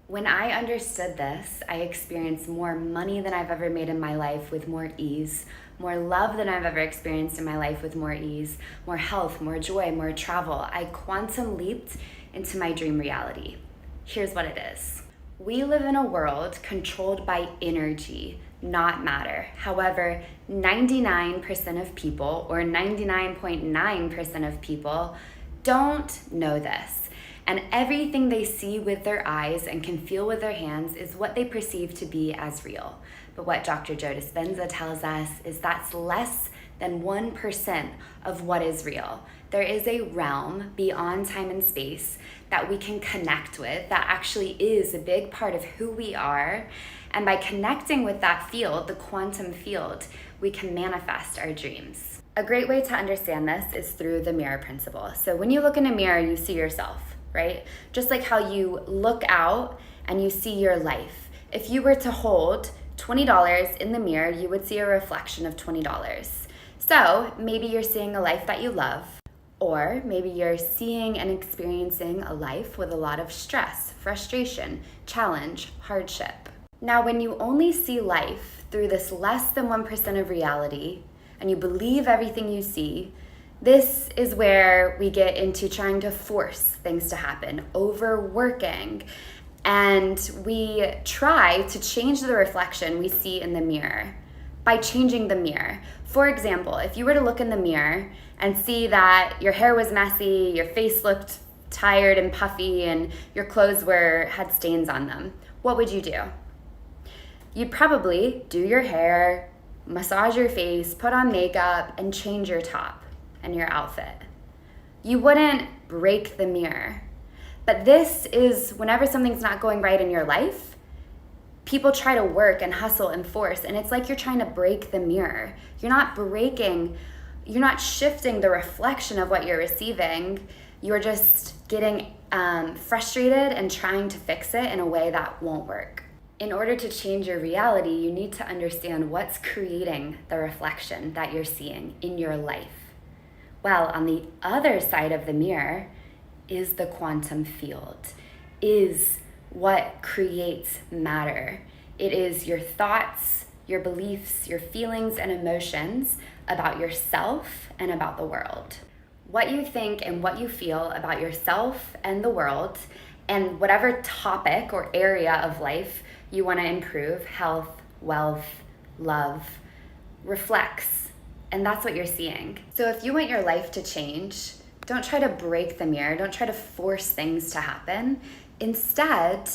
When I understood this, I experienced more money than I've ever made in my life with more ease, more love than I've ever experienced in my life with more ease, more health, more joy, more travel. I quantum leaped into my dream reality. Here's what it is. We live in a world controlled by energy, not matter. However, 99% of people, or 99.9% of people, don't know this. And everything they see with their eyes and can feel with their hands is what they perceive to be as real. But what Dr. Joe Dispenza tells us is that's less than 1% of what is real. There is a realm beyond time and space that we can connect with that actually is a big part of who we are. And by connecting with that field, the quantum field, we can manifest our dreams. A great way to understand this is through the mirror principle. So when you look in a mirror, you see yourself, right? Just like how you look out and you see your life. If you were to hold $20 in the mirror, you would see a reflection of $20. So maybe you're seeing a life that you love, or maybe you're seeing and experiencing a life with a lot of stress, frustration, challenge, hardship. Now, when you only see life through this less than 1% of reality, and you believe everything you see, this is where we get into trying to force things to happen, overworking, and we try to change the reflection we see in the mirror by changing the mirror. For example, if you were to look in the mirror and see that your hair was messy, your face looked tired and puffy, and your clothes had stains on them, what would you do? You'd probably do your hair, massage your face, put on makeup, and change your top and your outfit. You wouldn't break the mirror. But this is whenever something's not going right in your life, people try to work and hustle and force, and it's like you're trying to break the mirror. You're not shifting the reflection of what you're receiving. You're just getting frustrated and trying to fix it in a way that won't work. In order to change your reality, you need to understand what's creating the reflection that you're seeing in your life. Well, on the other side of the mirror is the quantum field, is what creates matter. It is your thoughts, your beliefs, your feelings and emotions about yourself and about the world. What you think and what you feel about yourself and the world, and whatever topic or area of life you want to improve, health, wealth, love, reflects. And that's what you're seeing. So if you want your life to change, don't try to break the mirror. Don't try to force things to happen. Instead,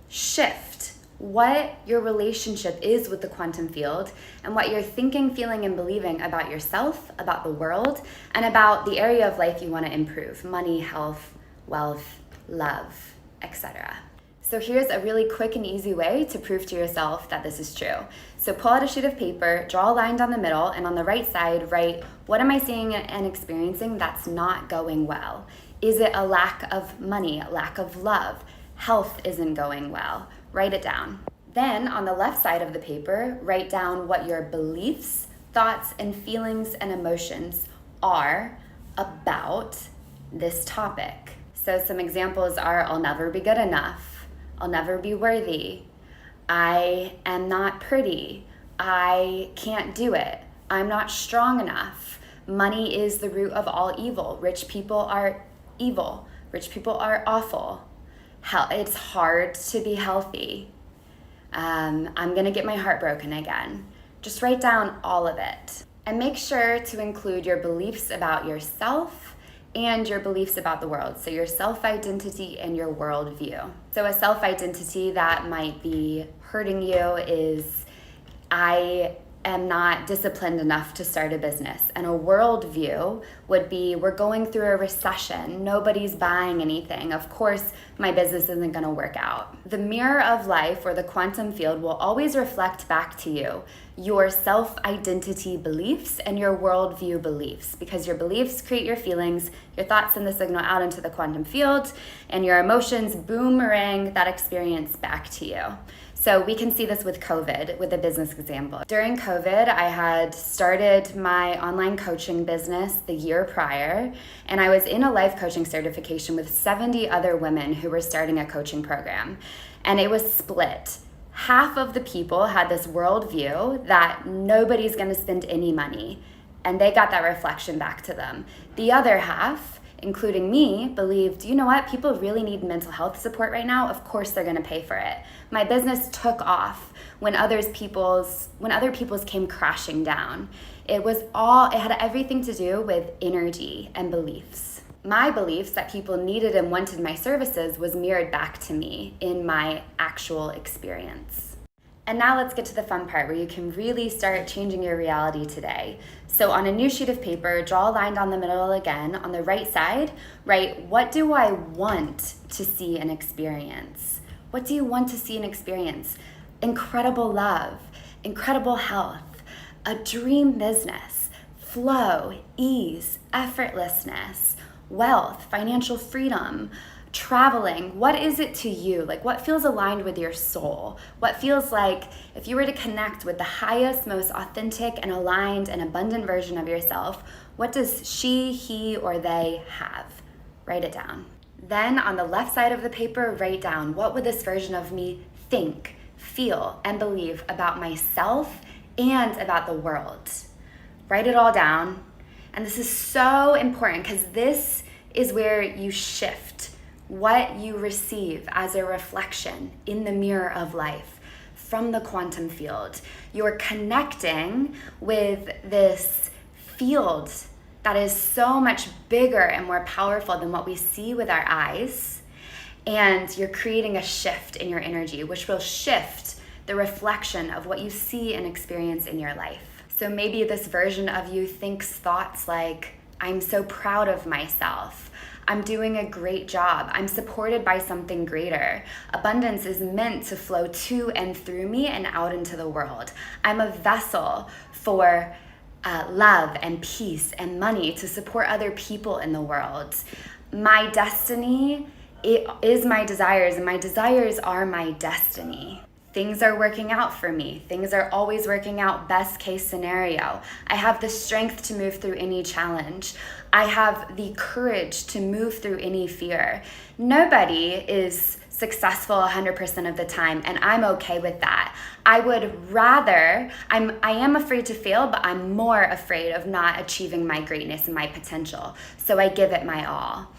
shift what your relationship is with the quantum field and what you're thinking, feeling, and believing about yourself, about the world, and about the area of life you want to improve: money, health, wealth, love, etc. So here's a really quick and easy way to prove to yourself that this is true. So pull out a sheet of paper, draw a line down the middle, and on the right side, write, what am I seeing and experiencing that's not going well? Is it a lack of money, a lack of love? Health isn't going well. Write it down. Then on the left side of the paper, write down what your beliefs, thoughts, and feelings and emotions are about this topic. So some examples are, I'll never be good enough. I'll never be worthy. I am not pretty. I can't do it. I'm not strong enough. Money is the root of all evil. Rich people are evil. Rich people are awful. It's hard to be healthy. I'm gonna get my heart broken again. Just write down all of it. And make sure to include your beliefs about yourself and your beliefs about the world. So your self-identity and your worldview. So a self-identity that might be hurting you is, I am not disciplined enough to start a business. And a worldview would be, we're going through a recession. Nobody's buying anything. Of course, my business isn't going to work out. The mirror of life, or the quantum field, will always reflect back to you your self-identity beliefs and your worldview beliefs, because your beliefs create your feelings, your thoughts send the signal out into the quantum field, and your emotions boomerang that experience back to you. So we can see this with COVID, with a business example. During COVID, I had started my online coaching business the year prior, and I was in a life coaching certification with 70 other women who were starting a coaching program. and it was split. Half of the people had this worldview that nobody's going to spend any money, and they got that reflection back to them. The other half, including me, believed, you know what, people really need mental health support right now. Of course they're going to pay for it. My business took off when other people's came crashing down. It had everything to do with energy and beliefs. My beliefs that people needed and wanted my services was mirrored back to me in my actual experience. And now let's get to the fun part where you can really start changing your reality today. So on a new sheet of paper, draw a line down the middle again. On the right side, write, what do I want to see and experience? What do you want to see and experience? Incredible love, incredible health, a dream business, flow, ease, effortlessness, wealth, financial freedom, traveling. What is it to you? Like, what feels aligned with your soul? What feels like if you were to connect with the highest, most authentic and aligned and abundant version of yourself, what does she, he, or they have? Write it down. Then on the left side of the paper, write down, what would this version of me think, feel, and believe about myself and about the world? Write it all down. And this is so important because this is where you shift what you receive as a reflection in the mirror of life from the quantum field. You're connecting with this field that is so much bigger and more powerful than what we see with our eyes. And you're creating a shift in your energy, which will shift the reflection of what you see and experience in your life. So maybe this version of you thinks thoughts like, I'm so proud of myself. I'm doing a great job. I'm supported by something greater. Abundance is meant to flow to and through me and out into the world. I'm a vessel for love and peace and money to support other people in the world. My destiny, it is my desires, and my desires are my destiny. Things are working out for me. Things are always working out, best case scenario. I have the strength to move through any challenge. I have the courage to move through any fear. Nobody is successful 100% of the time, and I'm okay with that. I am afraid to fail, but I'm more afraid of not achieving my greatness and my potential. So I give it my all.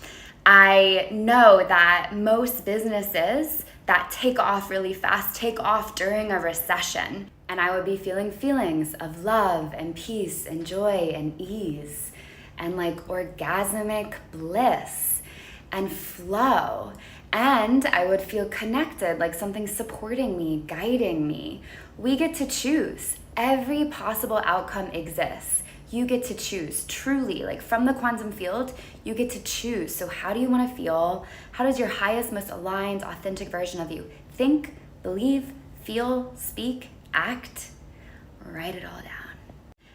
I know that most businesses that take off really fast take off during a recession, and I would be feeling feelings of love and peace and joy and ease and like orgasmic bliss and flow, and I would feel connected, like something supporting me, guiding me. We get to choose. Every possible outcome exists. You get to choose, truly, like from the quantum field, you get to choose. So how do you want to feel? How does your highest, most aligned, authentic version of you think, believe, feel, speak, act? Write it all down.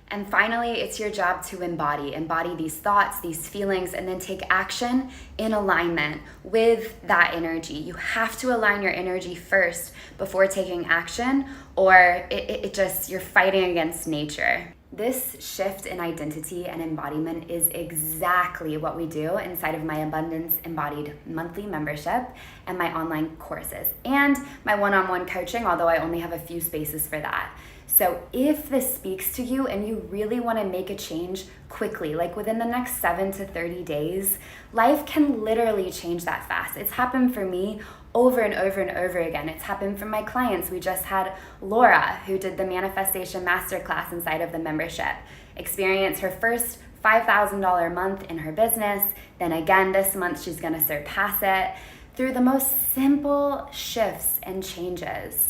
And finally, it's your job to embody these thoughts, these feelings, and then take action in alignment with that energy. You have to align your energy first before taking action, or you're fighting against nature. This shift in identity and embodiment is exactly what we do inside of my Abundance Embodied monthly membership and my online courses and my one-on-one coaching, although I only have a few spaces for that. So if this speaks to you and you really want to make a change quickly, like within the next 7 to 30 days, life can literally change that fast. It's happened for me over and over and over again. It's happened for my clients. We just had Laura, who did the Manifestation Masterclass inside of the membership, experience her first $5,000 month in her business. Then again, this month, she's going to surpass it through the most simple shifts and changes.